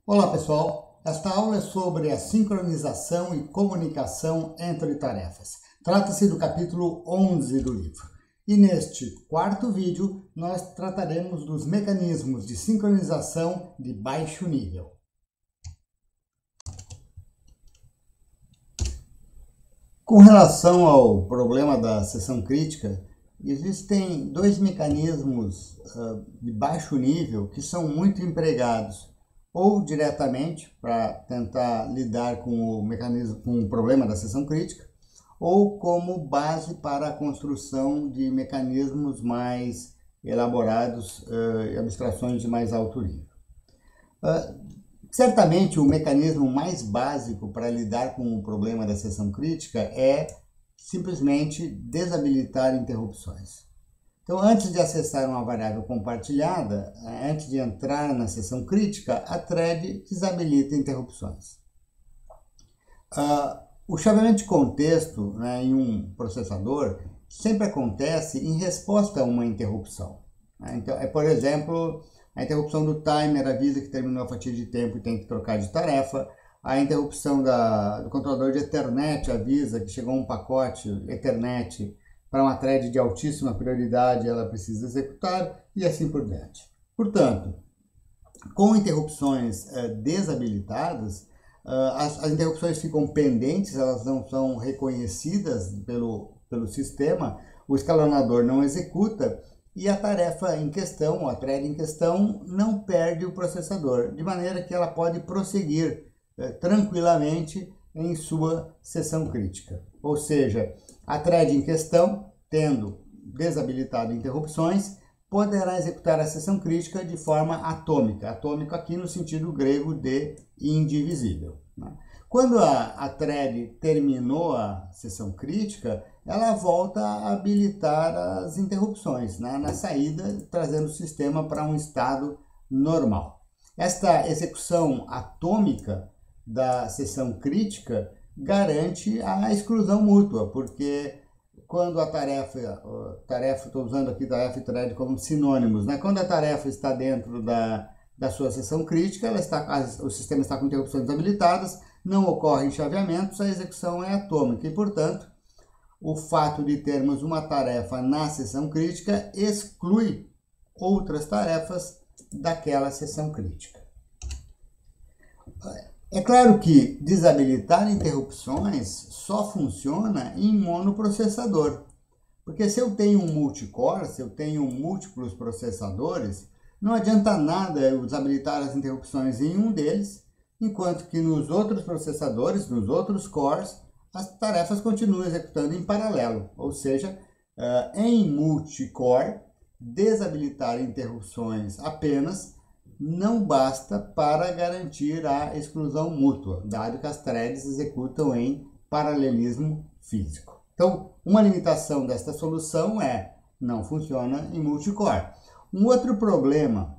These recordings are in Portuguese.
Olá pessoal, esta aula é sobre a sincronização e comunicação entre tarefas. Trata-se do capítulo 11 do livro. E neste quarto vídeo nós trataremos dos mecanismos de sincronização de baixo nível. Com relação ao problema da seção crítica, existem dois mecanismos de baixo nível que são muito empregados, ou diretamente para tentar lidar com o problema da seção crítica, ou como base para a construção de mecanismos mais elaborados e abstrações de mais alto nível. Certamente o mecanismo mais básico para lidar com o problema da seção crítica é simplesmente desabilitar interrupções. Então, antes de acessar uma variável compartilhada, antes de entrar na seção crítica, a thread desabilita interrupções. O chaveamento de contexto, em um processador sempre acontece em resposta a uma interrupção. Então, por exemplo, a interrupção do timer avisa que terminou a fatia de tempo e tem que trocar de tarefa. A interrupção do controlador de Ethernet avisa que chegou um pacote Ethernet para uma thread de altíssima prioridade, ela precisa executar e assim por diante. Portanto, com interrupções desabilitadas, as interrupções ficam pendentes, elas não são reconhecidas pelo sistema, o escalonador não executa e a tarefa em questão, a thread em questão, não perde o processador, de maneira que ela pode prosseguir tranquilamente em sua seção crítica. Ou seja, a thread em questão, tendo desabilitado interrupções, poderá executar a seção crítica de forma atômica. Atômico aqui no sentido grego de indivisível. Quando a thread terminou a seção crítica, ela volta a habilitar as interrupções, na saída, trazendo o sistema para um estado normal. Esta execução atômica da seção crítica garante a exclusão mútua, porque quando a tarefa, estou usando aqui tarefa e thread como sinônimos, quando a tarefa está dentro da sua seção crítica, o sistema está com interrupções desabilitadas, não ocorrem chaveamentos, a execução é atômica e, portanto, o fato de termos uma tarefa na seção crítica exclui outras tarefas daquela seção crítica. É claro que desabilitar interrupções só funciona em monoprocessador, porque se eu tenho um multicore, se eu tenho múltiplos processadores, não adianta nada eu desabilitar as interrupções em um deles, enquanto que nos outros processadores, nos outros cores, as tarefas continuam executando em paralelo, ou seja, em multicore, desabilitar interrupções apenas não basta para garantir a exclusão mútua, dado que as threads executam em paralelismo físico. Então, uma limitação desta solução não funciona em multicore. Um outro problema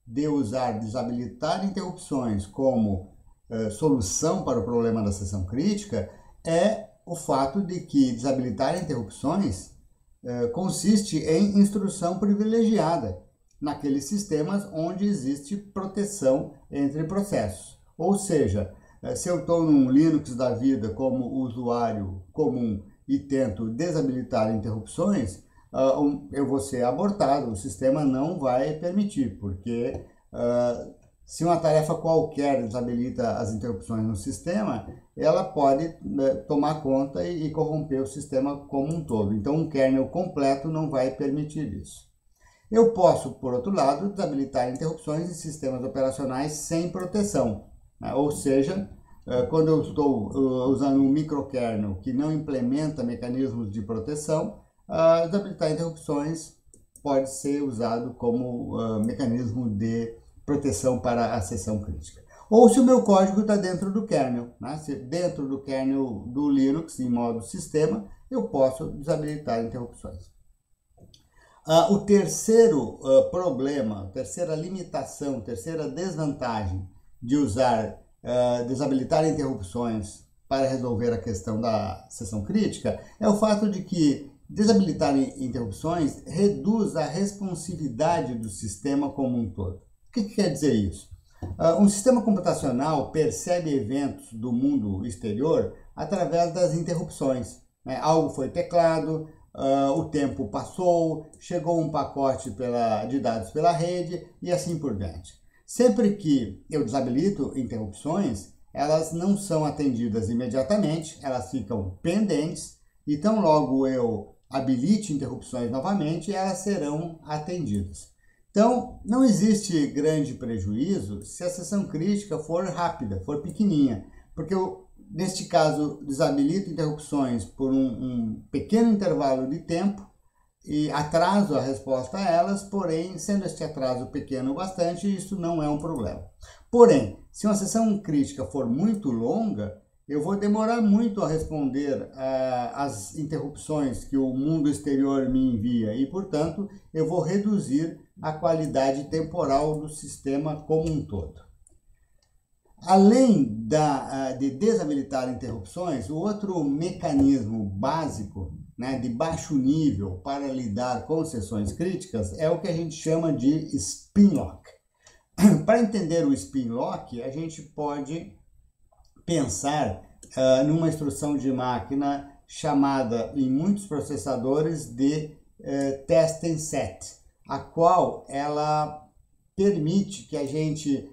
de usar desabilitar interrupções como solução para o problema da seção crítica é o fato de que desabilitar interrupções consiste em instrução privilegiada naqueles sistemas onde existe proteção entre processos. Ou seja, se eu estou num Linux da vida como usuário comum e tento desabilitar interrupções, eu vou ser abortado, o sistema não vai permitir, porque se uma tarefa qualquer desabilita as interrupções no sistema, ela pode tomar conta e corromper o sistema como um todo. Então, um kernel completo não vai permitir isso. Eu posso, por outro lado, desabilitar interrupções em sistemas operacionais sem proteção. Ou seja, quando eu estou usando um microkernel que não implementa mecanismos de proteção, desabilitar interrupções pode ser usado como mecanismo de proteção para a seção crítica. Ou se o meu código está dentro do kernel, se dentro do kernel do Linux, em modo sistema, eu posso desabilitar interrupções. O terceiro problema, terceira limitação, terceira desvantagem de usar desabilitar interrupções para resolver a questão da seção crítica é o fato de que desabilitar interrupções reduz a responsividade do sistema como um todo. O que quer dizer isso? Um sistema computacional percebe eventos do mundo exterior através das interrupções. Algo foi teclado, o tempo passou, chegou um pacote de dados pela rede e assim por diante. Sempre que eu desabilito interrupções, elas não são atendidas imediatamente, elas ficam pendentes e tão logo eu habilite interrupções novamente, elas serão atendidas. Então, não existe grande prejuízo se a sessão crítica for rápida, for pequenininha, porque eu, neste caso, desabilito interrupções por um pequeno intervalo de tempo e atraso a resposta a elas, porém, sendo este atraso pequeno bastante, isso não é um problema. Porém, se uma sessão crítica for muito longa, eu vou demorar muito a responder às interrupções que o mundo exterior me envia e, portanto, eu vou reduzir a qualidade temporal do sistema como um todo. Além de desabilitar interrupções, o outro mecanismo básico, de baixo nível para lidar com sessões críticas é o que a gente chama de spin lock. Para entender o spin lock, a gente pode pensar numa instrução de máquina chamada em muitos processadores de test and set, a qual ela permite que a gente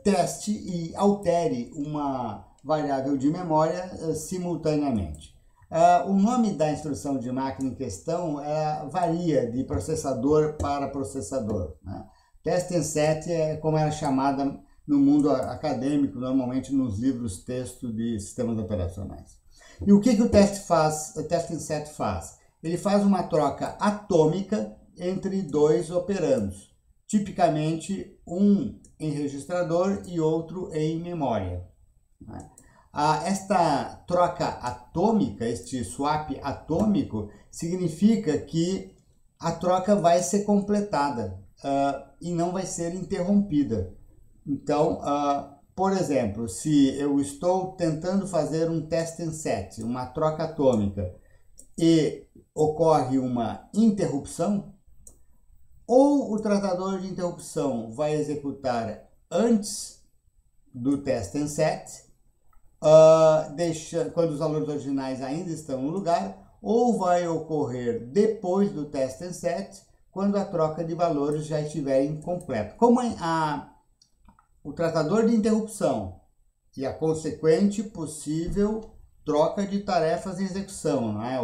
teste e altere uma variável de memória simultaneamente. O nome da instrução de máquina em questão varia de processador para processador. Test and set é como ela é chamada no mundo acadêmico, normalmente nos livros texto de sistemas operacionais. E o que o test and set faz? Ele faz uma troca atômica entre dois operandos, tipicamente um em registrador e outro em memória. Esta troca atômica, este swap atômico, significa que a troca vai ser completada e não vai ser interrompida. Então, por exemplo, se eu estou tentando fazer um test and set, uma troca atômica, e ocorre uma interrupção, ou o tratador de interrupção vai executar antes do test and set, quando os valores originais ainda estão no lugar, ou vai ocorrer depois do test and set, quando a troca de valores já estiver incompleta. Como o tratador de interrupção e a consequente possível troca de tarefas em execução, não é?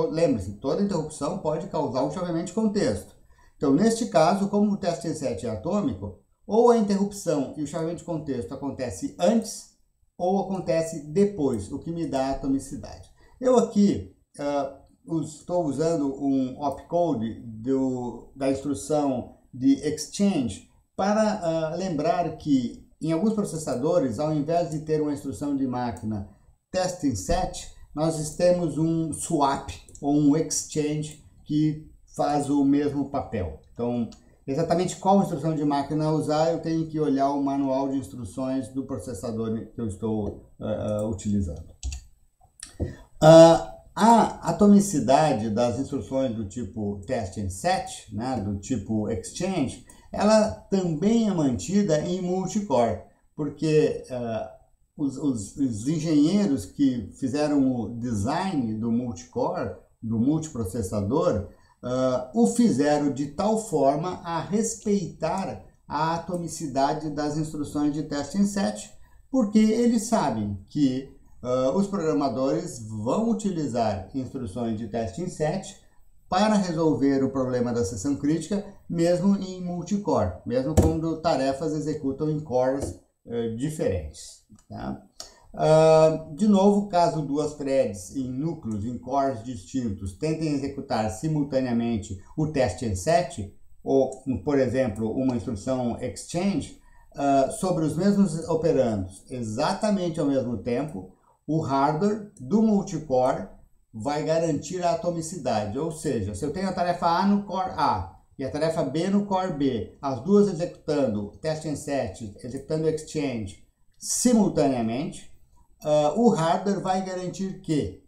Lembre-se, toda interrupção pode causar um chaveamento de contexto. Então, neste caso, como o test and set é atômico, ou a interrupção e o chaveamento de contexto acontece antes ou acontece depois, o que me dá atomicidade. Eu aqui estou usando um opcode da instrução de exchange para lembrar que em alguns processadores, ao invés de ter uma instrução de máquina test and set, nós temos um swap ou um exchange que faz o mesmo papel. Então, exatamente qual instrução de máquina usar, eu tenho que olhar o manual de instruções do processador que eu estou utilizando. A atomicidade das instruções do tipo test and set, do tipo exchange, ela também é mantida em multicore, porque os engenheiros que fizeram o design do multicore, do multiprocessador, o fizeram de tal forma a respeitar a atomicidade das instruções de test and set, porque eles sabem que os programadores vão utilizar instruções de test and set para resolver o problema da sessão crítica, mesmo em multicore, mesmo quando tarefas executam em cores diferentes. Tá? De novo, caso duas threads em núcleos, em cores distintos, tentem executar simultaneamente o test and set, ou, por exemplo, uma instrução exchange, sobre os mesmos operandos, exatamente ao mesmo tempo, o hardware do multicore vai garantir a atomicidade, ou seja, se eu tenho a tarefa A no core A e a tarefa B no core B, as duas executando test and set, executando exchange simultaneamente, o hardware vai garantir que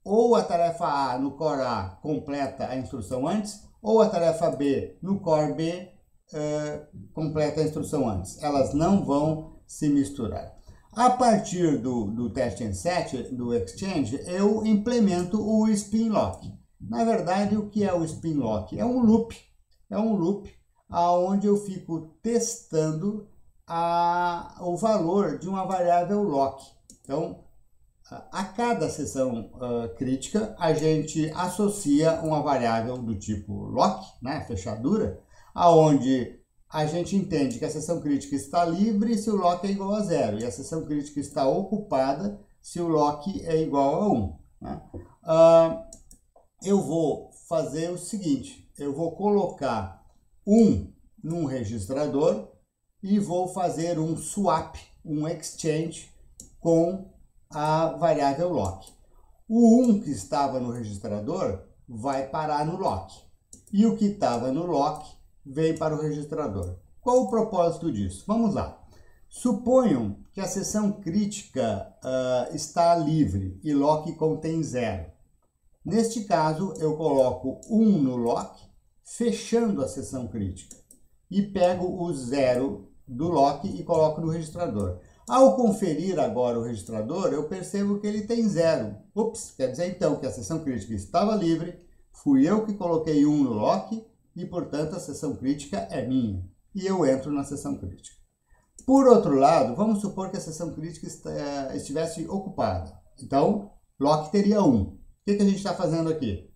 ou a tarefa A no core A completa a instrução antes, ou a tarefa B no core B completa a instrução antes. Elas não vão se misturar. A partir do teste em set, do exchange, eu implemento o spin lock. Na verdade, o que é o spin lock? É um loop onde eu fico testando o valor de uma variável lock. Então, a cada sessão crítica, a gente associa uma variável do tipo lock, né, fechadura, aonde a gente entende que a sessão crítica está livre se o lock é igual a 0, e a sessão crítica está ocupada se o lock é igual a 1. Né? Eu vou fazer o seguinte, eu vou colocar 1 num registrador e vou fazer um swap, um exchange com a variável lock. O 1 que estava no registrador vai parar no lock, e o que estava no lock vem para o registrador. Qual o propósito disso? Vamos lá. Suponham que a sessão crítica está livre e lock contém 0. Neste caso, eu coloco 1 no lock, fechando a sessão crítica, e pego o 0 do lock e coloco no registrador. Ao conferir agora o registrador, eu percebo que ele tem 0. Ups, quer dizer então que a sessão crítica estava livre, fui eu que coloquei 1 no lock, e, portanto, a sessão crítica é minha. E eu entro na sessão crítica. Por outro lado, vamos supor que a sessão crítica estivesse ocupada. Então, lock teria 1. O que a gente está fazendo aqui?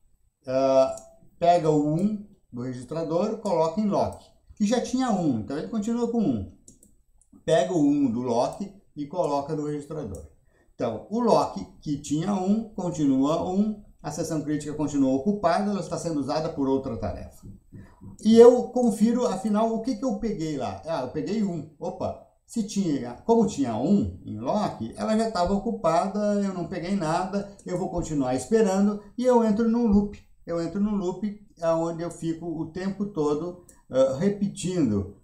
Pega o 1 do registrador, coloca em lock, que já tinha 1, então ele continua com 1. Pega o 1 do lock e coloca no registrador. Então, o lock que tinha 1 continua 1, a sessão crítica continua ocupada, ela está sendo usada por outra tarefa. E eu confiro, afinal, o que eu peguei lá? Eu peguei 1. Opa, como tinha 1 em lock, ela já estava ocupada, eu não peguei nada, eu vou continuar esperando e eu entro num loop. Eu entro num loop onde eu fico o tempo todo repetindo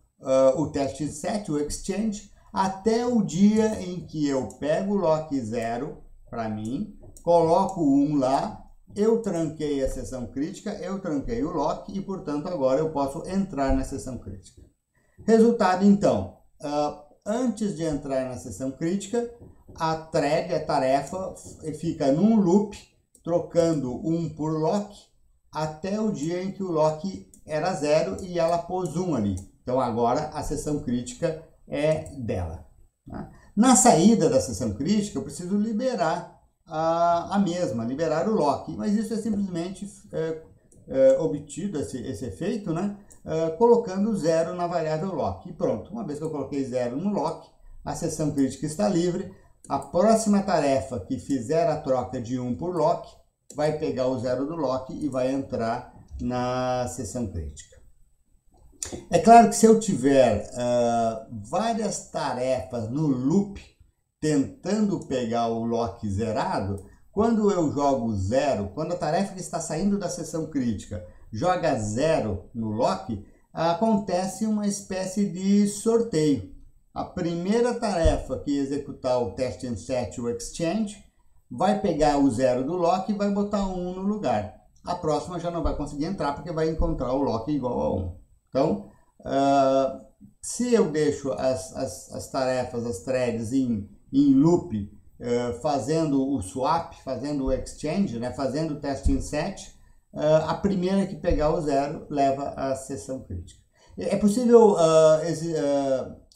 o teste set, o exchange, até o dia em que eu pego o lock 0 para mim, coloco o 1 lá, eu tranquei a sessão crítica, eu tranquei o lock e, portanto, agora eu posso entrar na sessão crítica. Resultado, então, antes de entrar na sessão crítica, a thread, a tarefa, fica num loop, trocando 1 por lock, até o dia em que o lock era 0 e ela pôs 1 ali. Então, agora a sessão crítica é dela. Né? Na saída da sessão crítica, eu preciso liberar a mesma, liberar o lock, mas isso é simplesmente obtido, esse efeito, né? Colocando 0 na variável lock. E pronto, uma vez que eu coloquei 0 no lock, a sessão crítica está livre. A próxima tarefa que fizer a troca de 1 por lock, vai pegar o 0 do lock e vai entrar na sessão crítica. É claro que se eu tiver várias tarefas no loop, tentando pegar o lock zerado, quando eu jogo 0, quando a tarefa que está saindo da sessão crítica joga 0 no lock, acontece uma espécie de sorteio. A primeira tarefa que executar o teste and set, o exchange, vai pegar o 0 do lock e vai botar 1 no lugar. A próxima já não vai conseguir entrar porque vai encontrar o lock igual a 1. Então, se eu deixo as tarefas, as threads em loop, fazendo o swap, fazendo o exchange, né, fazendo o test in set, a primeira que pegar o 0 leva à sessão crítica. É possível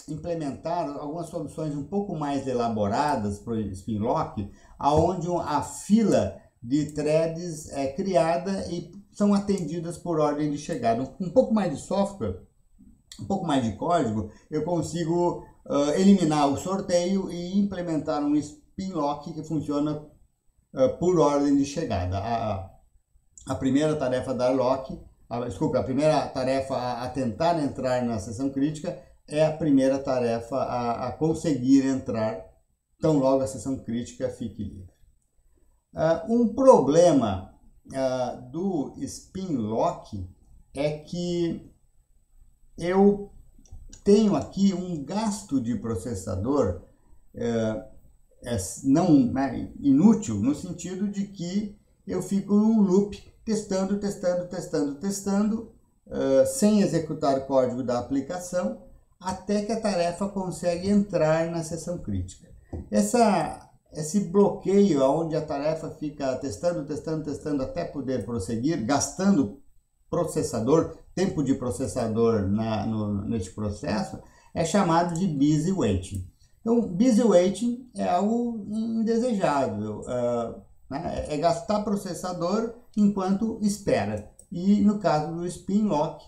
implementar algumas soluções um pouco mais elaboradas para o spin lock, onde a fila de threads é criada e são atendidas por ordem de chegada. Um pouco mais de software, um pouco mais de código, eu consigo eliminar o sorteio e implementar um spin lock que funciona por ordem de chegada. A primeira tarefa da lock, a primeira tarefa a tentar entrar na sessão crítica é a primeira tarefa a conseguir entrar, tão logo a sessão crítica fique livre. Um problema do spin lock é que eu tenho aqui um gasto de processador inútil, no sentido de que eu fico num loop testando, sem executar o código da aplicação, até que a tarefa consegue entrar na seção crítica. Esse bloqueio, onde a tarefa fica testando até poder prosseguir, gastando processador, tempo de processador neste processo, é chamado de busy waiting. Então, busy waiting é algo indesejável, né? É gastar processador enquanto espera. E no caso do spin lock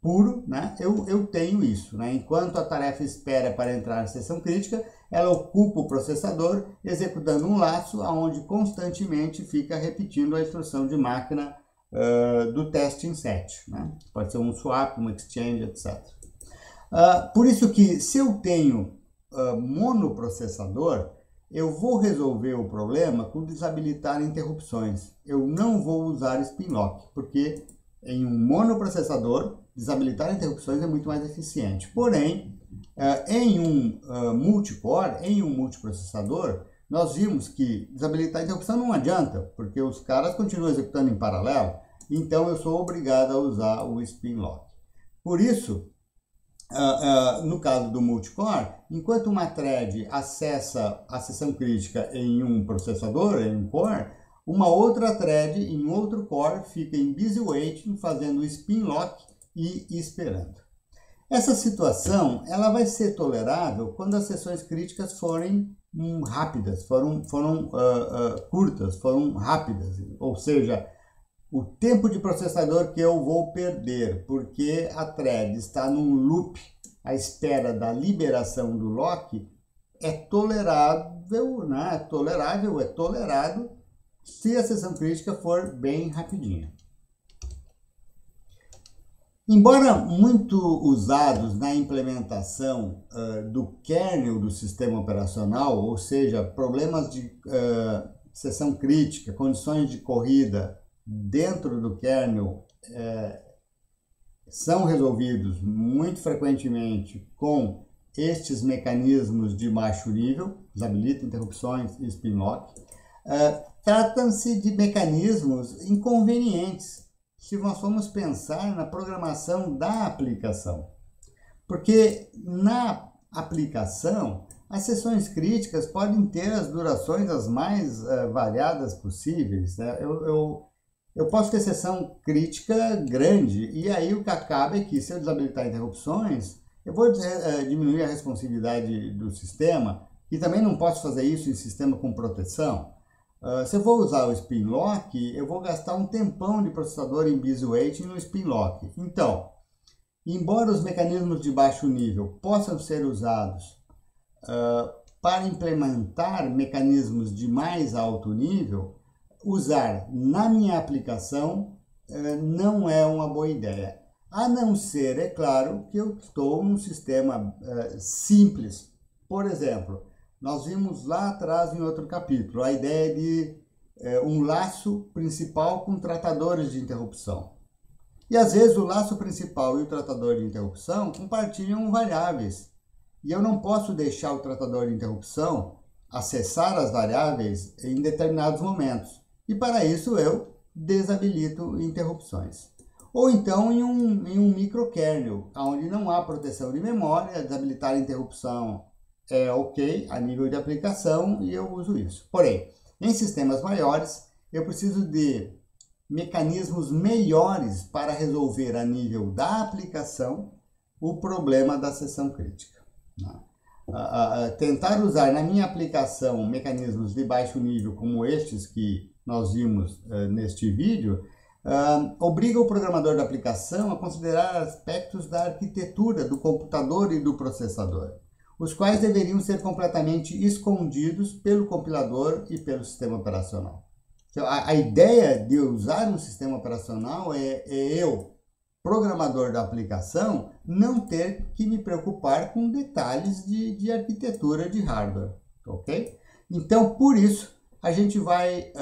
puro, né, eu tenho isso, né? Enquanto a tarefa espera para entrar na seção crítica, ela ocupa o processador executando um laço onde constantemente fica repetindo a instrução de máquina do testing set, né? Pode ser um swap, um exchange, etc. Por isso que se eu tenho monoprocessador, eu vou resolver o problema com desabilitar interrupções. Eu não vou usar spin lock, porque em um monoprocessador, desabilitar interrupções é muito mais eficiente. Porém, em um multicore, em um multiprocessador, nós vimos que desabilitar interrupção não adianta, porque os caras continuam executando em paralelo, então eu sou obrigado a usar o spin lock. Por isso, no caso do multicore, enquanto uma thread acessa a seção crítica em um processador, em um core, uma outra thread em outro core fica em busy waiting, fazendo spin lock e esperando. Essa situação ela vai ser tolerável quando as sessões críticas forem rápidas, foram curtas, foram rápidas, ou seja, o tempo de processador que eu vou perder, porque a thread está num loop à espera da liberação do lock, é tolerável, né? É tolerado se a sessão crítica for bem rapidinha. Embora muito usados na implementação do kernel do sistema operacional, ou seja, problemas de sessão crítica, condições de corrida dentro do kernel são resolvidos muito frequentemente com estes mecanismos de baixo nível, desabilita interrupções e spin lock, tratam-se de mecanismos inconvenientes se nós formos pensar na programação da aplicação. Porque na aplicação, as sessões críticas podem ter as durações as mais variadas possíveis, né? Eu posso ter sessão crítica grande, e aí o que acaba é que, se eu desabilitar interrupções, eu vou diminuir a responsividade do sistema, e também não posso fazer isso em sistema com proteção. Se eu vou usar o spin lock, eu vou gastar um tempão de processador em busy waiting no spin lock. Então, embora os mecanismos de baixo nível possam ser usados para implementar mecanismos de mais alto nível, usar na minha aplicação não é uma boa ideia. A não ser, é claro, que eu estou num sistema simples. Por exemplo, nós vimos lá atrás em outro capítulo a ideia de um laço principal com tratadores de interrupção. E às vezes o laço principal e o tratador de interrupção compartilham variáveis. E eu não posso deixar o tratador de interrupção acessar as variáveis em determinados momentos. E para isso eu desabilito interrupções. Ou então em um microkernel, onde não há proteção de memória, desabilitar a interrupção é ok a nível de aplicação e eu uso isso. Porém, em sistemas maiores, eu preciso de mecanismos melhores para resolver a nível da aplicação o problema da sessão crítica. Tentar usar na minha aplicação mecanismos de baixo nível como estes que nós vimos neste vídeo, obriga o programador da aplicação a considerar aspectos da arquitetura do computador e do processador, os quais deveriam ser completamente escondidos pelo compilador e pelo sistema operacional. Então, a ideia de usar um sistema operacional é eu, programador da aplicação, não ter que me preocupar com detalhes de arquitetura de hardware, ok? Então, por isso, a gente vai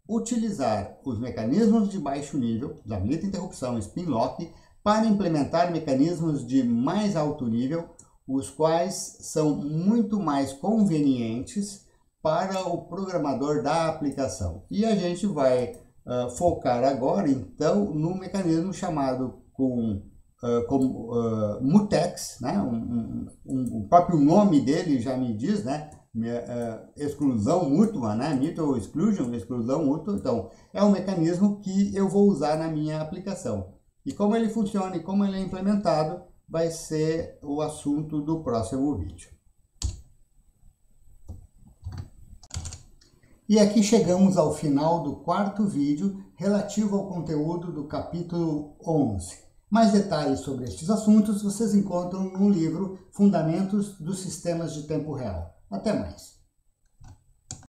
utilizar os mecanismos de baixo nível, desabilita interrupção, spin lock, para implementar mecanismos de mais alto nível, os quais são muito mais convenientes para o programador da aplicação. E a gente vai focar agora, então, no mecanismo chamado como mutex, né? O próprio nome dele já me diz, né? Exclusão mútua, né? Mutual exclusion, exclusão mútua. Então, é um mecanismo que eu vou usar na minha aplicação. E como ele funciona e como ele é implementado, vai ser o assunto do próximo vídeo. E aqui chegamos ao final do quarto vídeo relativo ao conteúdo do capítulo 11. Mais detalhes sobre estes assuntos vocês encontram no livro Fundamentos dos Sistemas de Tempo Real. Até mais!